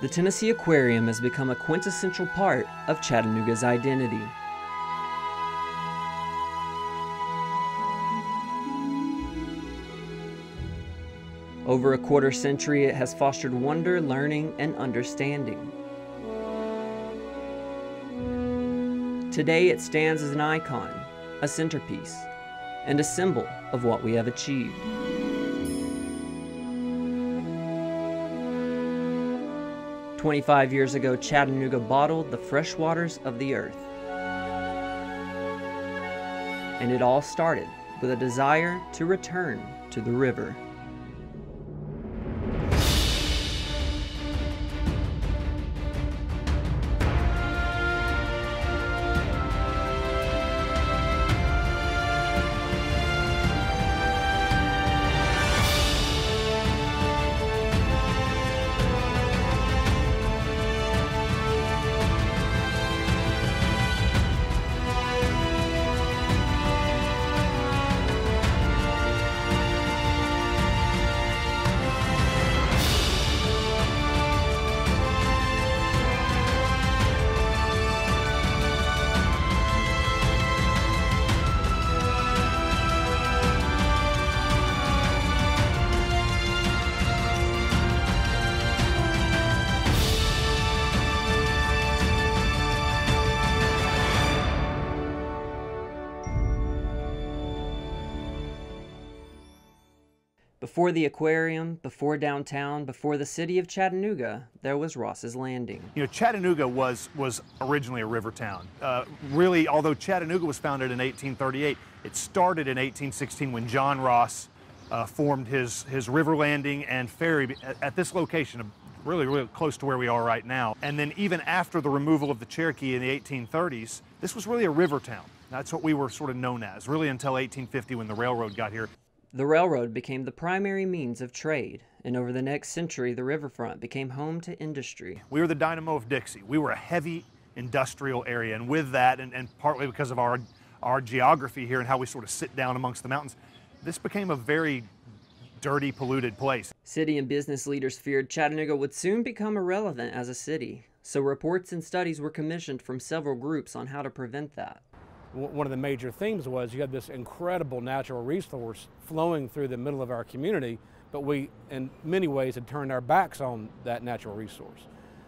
The Tennessee Aquarium has become a quintessential part of Chattanooga's identity. Over a quarter century, it has fostered wonder, learning, and understanding. Today, it stands as an icon, a centerpiece, and a symbol of what we have achieved. "25 years ago, Chattanooga bottled the fresh waters of the earth. And it all started with a desire to return to the river. Before the aquarium, before downtown, before the city of Chattanooga, there was Ross's Landing. You know, Chattanooga was originally a river town. Really, although Chattanooga was founded in 1838, it started in 1816 when John Ross formed his river landing and ferry at this location, really close to where we are right now. And then even after the removal of the Cherokee in the 1830s, this was really a river town. That's what we were sort of known as, really until 1850 when the railroad got here. The railroad became the primary means of trade, and over the next century, the riverfront became home to industry. We were the dynamo of Dixie. We were a heavy industrial area, and with that, and partly because of our geography here and how we sort of sit down amongst the mountains, this became a very dirty, polluted place. City and business leaders feared Chattanooga would soon become irrelevant as a city, so reports and studies were commissioned from several groups on how to prevent that. One of the major themes was you had this incredible natural resource flowing through the middle of our community, but we, in many ways, had turned our backs on that natural resource.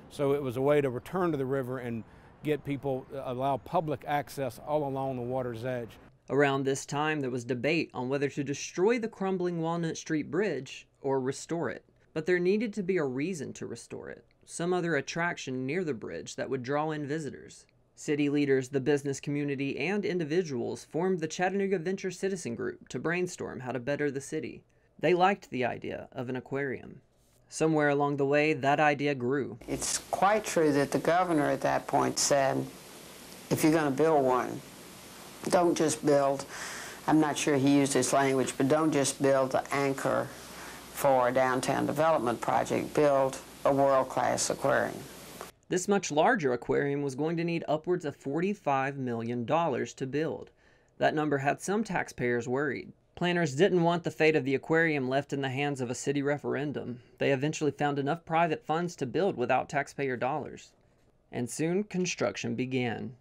So it was a way to return to the river and get people, allow public access all along the water's edge. Around this time, there was debate on whether to destroy the crumbling Walnut Street Bridge or restore it. But there needed to be a reason to restore it, some other attraction near the bridge that would draw in visitors. City leaders, the business community, and individuals formed the Chattanooga Venture Citizen Group to brainstorm how to better the city. They liked the idea of an aquarium. Somewhere along the way, that idea grew. It's quite true that the governor at that point said, if you're going to build one, don't just build, I'm not sure he used this language, but don't just build the anchor for a downtown development project, build a world-class aquarium. This much larger aquarium was going to need upwards of $45 million to build. That number had some taxpayers worried. Planners didn't want the fate of the aquarium left in the hands of a city referendum. They eventually found enough private funds to build without taxpayer dollars. And soon, construction began.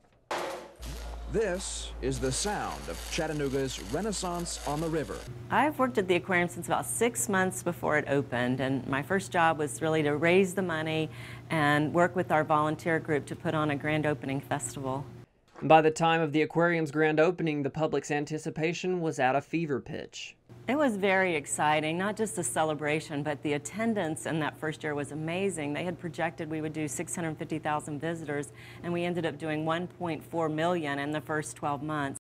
This is the sound of Chattanooga's Renaissance on the river. I've worked at the aquarium since about 6 months before it opened, and my first job was really to raise the money and work with our volunteer group to put on a grand opening festival. By the time of the aquarium's grand opening, the public's anticipation was at a fever pitch. It was very exciting, not just the celebration, but the attendance in that first year was amazing. They had projected we would do 650,000 visitors, and we ended up doing 1.4 million in the first 12 months.